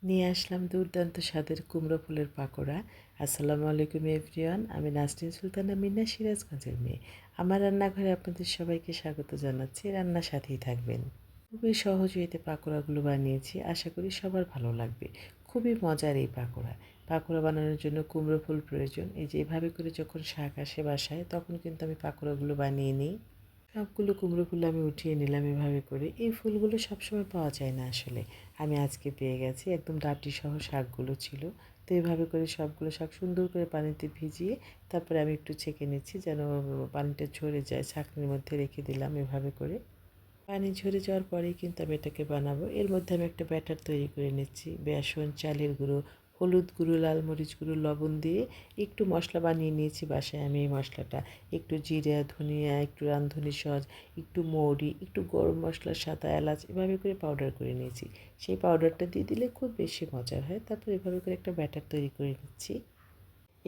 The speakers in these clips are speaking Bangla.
নিয়ে আসলাম দুর্দান্ত স্বাদের কুমড়ো ফুলের পাকোড়া। আসসালামু আলাইকুম এভরিওয়ান। আমি নাসরিন সুলতানা মিন্না, সিরাজগঞ্জের মেয়ে। আমার রান্নাঘরে আপনাদের সবাইকে স্বাগত জানাচ্ছি। রান্নার সাথেই থাকবেন। খুবই সহজ এতে পাকোড়াগুলো বানিয়েছি। আশা করি সবার ভালো লাগবে। খুবই মজার এই পাকোড়া। পাকোড়া বানানোর জন্য কুমড়ো ফুল প্রয়োজন। এই যে এভাবে করে যখন শাক আসে বাসায় তখন কিন্তু আমি পাকোড়াগুলো বানিয়ে নিই। সবগুলো কুমড়ো ফুল আমি উঠিয়ে নিলাম এভাবে করে। এই ফুলগুলো সবসময় পাওয়া যায় না আসলে। আমি আজকে পেয়ে গেছি, একদম ডাঁটি সহ শাকগুলো ছিল। তো এভাবে করে সবগুলো শাক সুন্দর করে পানিতে ভিজিয়ে তারপরে আমি একটু ছেঁকে নিচ্ছি যেন পানিটা ঝরে যায়। ছাঁকনির মধ্যে রেখে দিলাম এভাবে করে। পানি ঝরে যাওয়ার পরেই কিন্তু আমি এটাকে বানাবো। এর মধ্যে আমি একটা ব্যাটার তৈরি করে নিচ্ছি। বেসন, চালের গুঁড়ো, হলুদ গুঁড়ো, লাল মরিচ গুঁড়ো, লবণ দিয়ে একটু মশলা বানিয়ে নিয়েছি বাসায় আমি এই মশলাটা। একটু জিরা, ধনিয়া, একটু রাঁধুনি সস, একটু মৌরি, একটু গরম মশলা, সাদা এলাচ এভাবে করে পাউডার করে নিয়েছি। সেই পাউডারটা দিয়ে দিলে খুব বেশি মজার হয়। তারপর এভাবে করে একটা ব্যাটার তৈরি করে নিচ্ছি।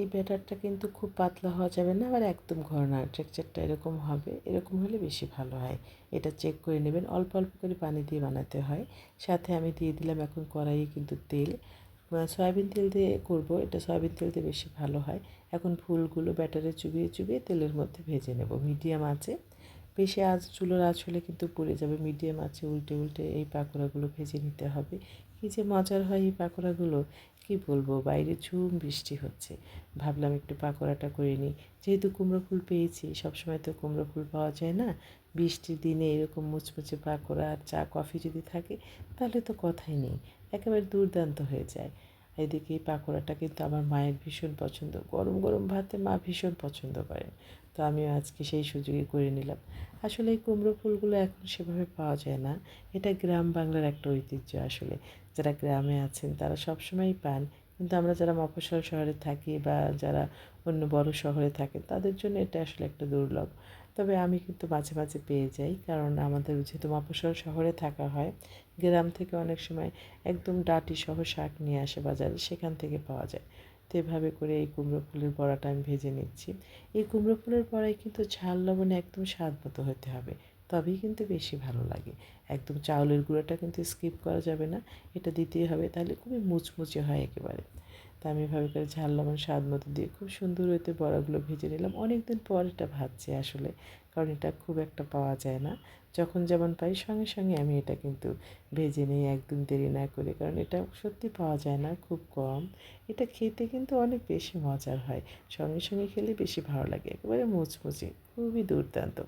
এই ব্যাটারটা কিন্তু খুব পাতলা হওয়া যাবে না, আবার একদম ঘন না। টেক্সচারটা এরকম হবে, এরকম হলে বেশি ভালো হয়। এটা চেক করে নেবেন। অল্প অল্প করে পানি দিয়ে বানাতে হয়। সাথে আমি দিয়ে দিলাম এখন কড়াইয়ে কিন্তু তেল। সয়াবিন তেল দিয়ে করব, এটা সয়াবিন তেল দিয়ে বেশি ভালো হয়। এখন ফুলগুলো ব্যাটারে চুবিয়ে চুবিয়ে তেলের মধ্যে ভেজে নেব মিডিয়াম আঁচে। বেশি চুলোর আঁচ হলে কিন্তু পুড়ে যাবে। মিডিয়াম আঁচে উল্টে উল্টে এই পাকোড়াগুলো ভেজে নিতে হবে। কী যে মজার হয় এই পাকোড়াগুলো, কী বলবো। বাইরে ঝুম বৃষ্টি হচ্ছে, ভাবলাম একটু পাকোড়াটা করে নিই। যেহেতু কুমড়ো ফুল পেয়েছি, সবসময় তো কুমড়ো ফুল পাওয়া যায় না। বৃষ্টির দিনে এরকম মুচমুচে পাকোড়া আর চা কফি যদি থাকে তাহলে তো কথাই নেই, একেবারে দুর্দান্ত হয়ে যায়। এদিকে এই পাকোড়াটা কিন্তু আমার মায়ের ভীষণ পছন্দ। গরম গরম ভাতে মা ভীষণ পছন্দ করেন। তো আমিও আজকে সেই সুযোগে করে নিলাম। আসলে এই কুমড়ো ফুলগুলো এখন সেভাবে পাওয়া যায় না। এটা গ্রাম বাংলার একটা ঐতিহ্য আসলে। যারা গ্রামে আছেন তারা সবসময়ই পান। কিন্তু আমরা যারা মফস্বল শহরে থাকি বা যারা অন্য বড় শহরে থাকেন তাদের জন্য এটা আসলে একটা দুর্লভ। তবে আমি কিন্তু মাঝে মাঝে পেয়ে যাই, কারণ আমাদের যেহেতু মফস্বল শহরে থাকা হয়, গ্রাম থেকে অনেক সময় একদম ডাঁটি সহ শাক নিয়ে আসে বাজারে, সেখান থেকে পাওয়া যায়। তো এভাবে করে এই কুমড়ো ফুলের বড়াটা আমি ভেজে নিচ্ছি। এই কুমড়ো ফুলের বড়াই কিন্তু ঝাল লবণে একদম স্বাদ মতো হতে হবে, তবেই কিন্তু বেশি ভালো লাগে। একদম চাউলের গুঁড়োটা কিন্তু স্কিপ করা যাবে না, এটা দিতেই হবে, তাহলে খুবই মুচমুচে হয় একেবারে। তা আমি এভাবে করে ঝাল লবণ স্বাদ মতো দিয়ে খুব সুন্দর হতে বড়াগুলো ভেজে নিলাম। অনেক দিন পর এটা ভাজছি আসলে, কারণ এটা খুব একটা পাওয়া যায় না। যখন যেমন পাই সঙ্গে সঙ্গে আমি এটা কিন্তু ভেজে নিই, একদম দেরি না করে, কারণ এটা সত্যি পাওয়া যায় না, খুব কম। এটা খেতে কিন্তু অনেক বেশি মজার হয়। সঙ্গে সঙ্গে খেলে বেশি ভালো লাগে, একেবারে মুচমুচে, খুবই দুর্দান্ত।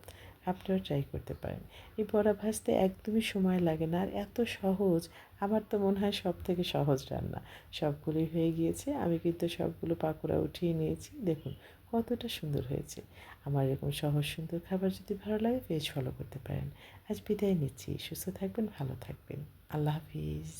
আপনারাও ট্রাই করতে পারেন। এই বড়া ভাজতে একদমই সময় লাগে না, আর এত সহজ। আমার তো মনে হয় সবথেকে সহজ রান্না। সবগুলোই হয়ে গিয়েছে। আমি কিন্তু সবগুলো পাকোড়া উঠিয়ে নিয়েছি। দেখুন কতটা সুন্দর হয়েছে। আমার এরকম সহজ সুন্দর খাবার যদি ভালো লাগে পেজ ফলো করতে পারেন। আজ বিদায় নিচ্ছি। সুস্থ থাকবেন, ভালো থাকবেন। আল্লাহ হাফিজ।